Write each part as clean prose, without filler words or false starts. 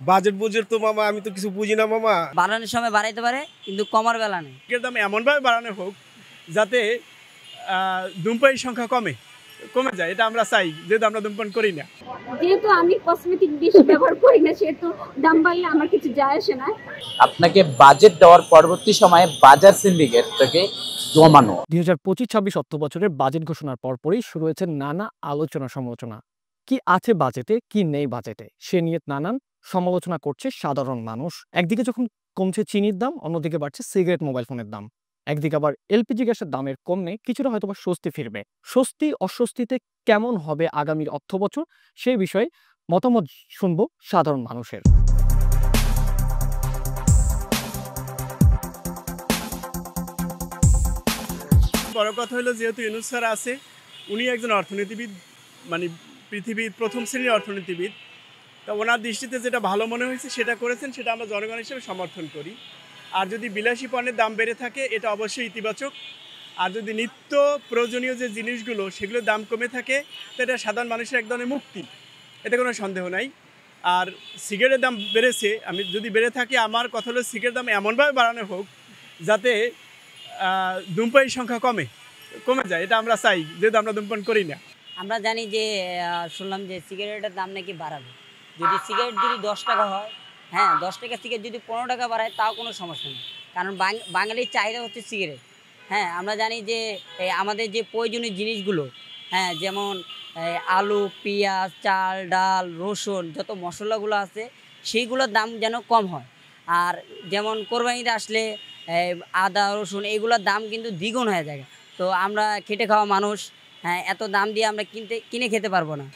Budget বুজেট তো মামা আমি তো কিছু বুঝি না মামা। বাড়ানোর সময় বাড়াইতে পারে কিন্তু কমার বেলা নেই। এর দাম এমনভাবে বাড়ানো হোক যাতে ধূমপায়ীর সংখ্যা কমে যায়, এটা আমরা চাই, যেহেতু আমরা ধূমপান করি না। যেহেতু আমি কসমেটিক বেশি ব্যবহার করি না, সেহেতু দাম বাড়লে আমার কিছু যায় আসে না। আপনাকে বাজেট দেওয়ার পরবর্তী সময়ে বাজার সিন্ডিকেট থেকে জমানো 2025-26 অর্থ বছরের বাজেট ঘোষণার পরপরই শুরু হয়েছে নানা আলোচনা সমালোচনা। কি আছে বাজেটে, কি নেই বাজেটে, সে নিয়ে নানান সমালোচনা করছে সাধারণ মানুষ। একদিকে যখন কমছে চিনির দাম, অন্যদিকে বাড়ছে সিগারেট, মোবাইল ফোনের দাম। একদিকে আবার এলপিজি গ্যাসের দামের কমে কিছুটা হয়তো স্বস্তি ফিরবে। স্বস্তি অস্বস্তিতে কেমন হবে আগামীর অর্থ বছর, সেই বিষয়ে মতামত শুনবো সাধারণ মানুষের। বড় কথা হলো, যেহেতু ইউনূস স্যার আছে, উনি একজন অর্থনীতিবিদ, মানে পৃথিবীর প্রথম শ্রেণীর অর্থনীতিবিদ। তা ওনার দৃষ্টিতে যেটা ভালো মনে হয়েছে সেটা করেছেন, সেটা আমরা জনগণ হিসেবে সমর্থন করি। আর যদি বিলাসী পণ্যের দাম বেড়ে থাকে, এটা অবশ্যই ইতিবাচক। আর যদি নিত্য প্রয়োজনীয় যে জিনিসগুলো সেগুলোর দাম কমে থাকে, তো এটা সাধারণ মানুষের এক ধরনের মুক্তি, এতে কোনো সন্দেহ নাই। আর সিগারেটের দাম বেড়েছে, আমি যদি বেড়ে থাকে, আমার কথা হলো সিগারেটের দাম এমনভাবে বাড়ানো হোক যাতে ধূমপায়ীর সংখ্যা কমে যায়, এটা আমরা চাই, যেহেতু আমরা ধূমপান করি না। আমরা জানি যে শুনলাম যে সিগারেটের দাম নাকি বাড়াবে। যদি সিগারেট যদি 10 টাকা হয়, হ্যাঁ 10 টাকা সিগারেট যদি 15 টাকা বাড়ায়, তাও কোনো সমস্যা নেই, কারণ বাঙালির চাহিদা হচ্ছে সিগারেট। হ্যাঁ, আমরা জানি যে আমাদের যে প্রয়োজনীয় জিনিসগুলো, হ্যাঁ যেমন আলু, পেঁয়াজ, চাল, ডাল, রসুন, যত মশলাগুলো আছে সেইগুলোর দাম যেন কম হয়। আর যেমন কোরবানিতে আসলে আদা, রসুন এইগুলোর দাম কিন্তু দ্বিগুণ হয়ে যায়। তো আমরা খেটে খাওয়া মানুষ, হ্যাঁ এত দাম দিয়ে আমরা কিনে খেতে পারবো না।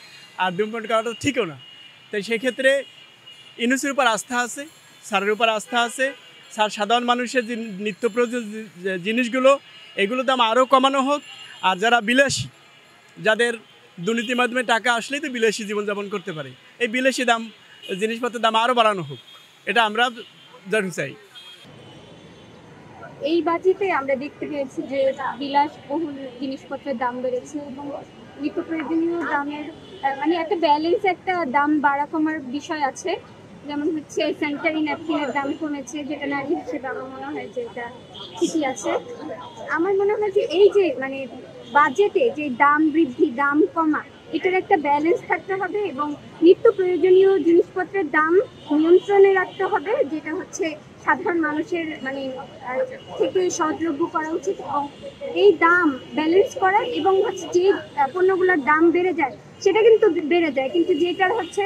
আর ধূমপান করাটা ঠিকও না। তাই সেক্ষেত্রে ইউনূসের উপর আস্থা আছে, স্যারের উপর আস্থা আছে। স্যার সাধারণ মানুষের যে নিত্য প্রয়োজনীয় জিনিসগুলো, এগুলোর দাম আরও কমানো হোক। আর যারা বিলাসী, যাদের দুর্নীতির মাধ্যমে টাকা আসলেই তো বিলাসী জীবনযাপন করতে পারে, এই বিলাসী জিনিসপত্রের দাম আরও বাড়ানো হোক, এটা আমরা জানতে চাই। এই বাজেটে আমরা দেখতে পেয়েছি যে বিলাসবহুল জিনিসপত্রের দাম বেড়েছে এবং নিত্য প্রয়োজনীয় দামের মানে একটা ব্যালেন্স, একটা দাম বাড়া কমার বিষয় আছে। যেমন হচ্ছে স্যানিটারি ন্যাপকিনের দাম কমেছে, যেটা নারী হিসেবে আমার মনে হয় যে এটা ঠিকই আছে। আমার মনে হয় যে এই যে মানে বাজেটে যে দাম বৃদ্ধি, দাম কমা, এটার একটা ব্যালেন্স থাকতে হবে এবং নিত্য প্রয়োজনীয় জিনিসপত্রের দাম নিয়ন্ত্রণে রাখতে হবে, যেটা হচ্ছে সাধারণ মানুষের মানে থেকে সহজলভ্য করা উচিত। এবং এই দাম ব্যালেন্স করা এবং হচ্ছে যে পণ্যগুলোর দাম বেড়ে যায় সেটা কিন্তু বেড়ে যায়, কিন্তু যেটার হচ্ছে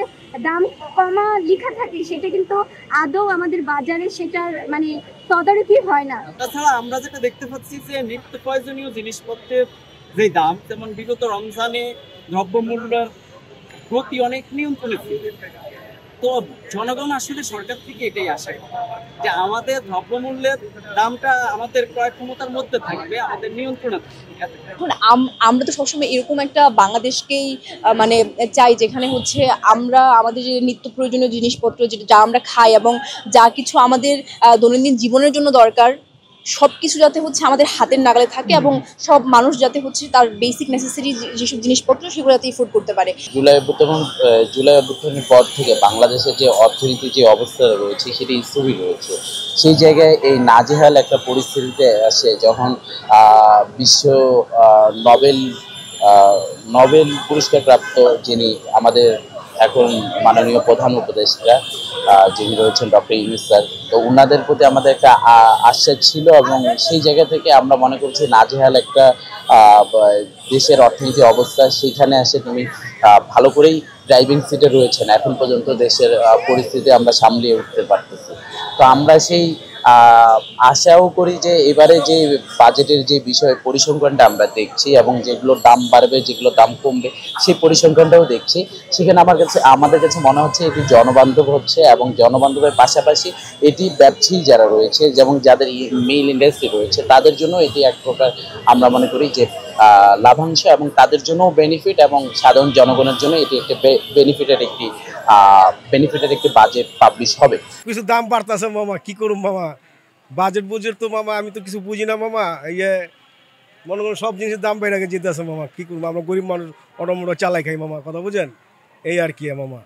দাম কমা লেখা থাকে সেটা কিন্তু আদৌ আমাদের বাজারে সেটার মানে তদারকি হয় না। তাছাড়া আমরা যেটা দেখতে পাচ্ছি যে নিত্য প্রয়োজনীয় জিনিসপত্রের যে দাম, যেমন বিগত রমজানে দ্রব্যমূল্যের গতি অনেক নিয়ন্ত্রণে ছিল। তো জনগণ আসলে সরকার থেকে এটাই আশা যে আমাদের দ্রব্যমূল্যের দামটা আমাদের ক্রয় ক্ষমতার মধ্যে থাকবে, আমাদের নিয়ন্ত্রণে থাকবে। এখন আমরা তো সবসময় এরকম একটা বাংলাদেশকেই মানে চাই, যেখানে হচ্ছে আমরা আমাদের যে নিত্য প্রয়োজনীয় জিনিসপত্র যা আমরা খাই এবং যা কিছু আমাদের দৈনন্দিন জীবনের জন্য দরকার, সব কিছু যাতে হচ্ছে আমাদের হাতের নাগালে থাকে এবং সব মানুষ যাতে হচ্ছে তার বেসিক নেসেসারি যেসব জিনিসপত্র সেগুলো যাতে এফোর্ড করতে পারে। জুলাই অভ্যুত্থানের পর থেকে বাংলাদেশের যে অর্থনীতির যে অবস্থা রয়েছে সেটি স্থবির রয়েছে। সেই জায়গায় এই নাজেহাল একটা পরিস্থিতিতে আসে যখন বিশ্ব নোবেল পুরস্কারপ্রাপ্ত যিনি আমাদের এখন মাননীয় প্রধান উপদেষ্টা যিনি রয়েছেন ডক্টর ইউনূস স্যার, তো ওনাদের প্রতি আমাদের একটা আশা ছিল এবং সেই জায়গা থেকে আমরা মনে করছি নাজেহাল একটা দেশের অর্থনীতি অবস্থা, সেইখানে এসে তুমি ভালো করেই ড্রাইভিং সিটে রয়েছেন, এখন পর্যন্ত দেশের পরিস্থিতি আমরা সামলিয়ে উঠতে পারতেছি। তো আমরা সেই আশাও করি যে এবারে যে বাজেটের যে বিষয় পরিসংখ্যানটা আমরা দেখছি এবং যেগুলোর দাম বাড়বে, যেগুলোর দাম কমবে, সেই পরিসংখ্যানটাও দেখছি, সেখানে আমাদের কাছে মনে হচ্ছে এটি জনবান্ধব হচ্ছে এবং জনবান্ধবের পাশাপাশি এটি ব্যবসায়ী যারা রয়েছে, যেমন যাদের মেইল ইন্ডাস্ট্রি রয়েছে, তাদের জন্য এটি এক প্রকার আমরা মনে করি যে লাভাংশ এবং তাদের জন্যও বেনিফিট এবং সাধারণ জনগণের জন্য এটি একটা বেনিফিটের একটি বাজেট পাবলিশ হবে। কিছু দাম বাড়তেছে মামা, কি করুম মামা, বাজেট বুজেট তো মামা আমি তো কিছু বুঝি না মামা। মনে করুন সব জিনিসের দাম বেড়ে যেতেছে মামা, কি করবো, আমরা গরিব মানুষ অটোমোটো চালাই খাই মামা, কথা বুঝেন, এই আর কি মামা।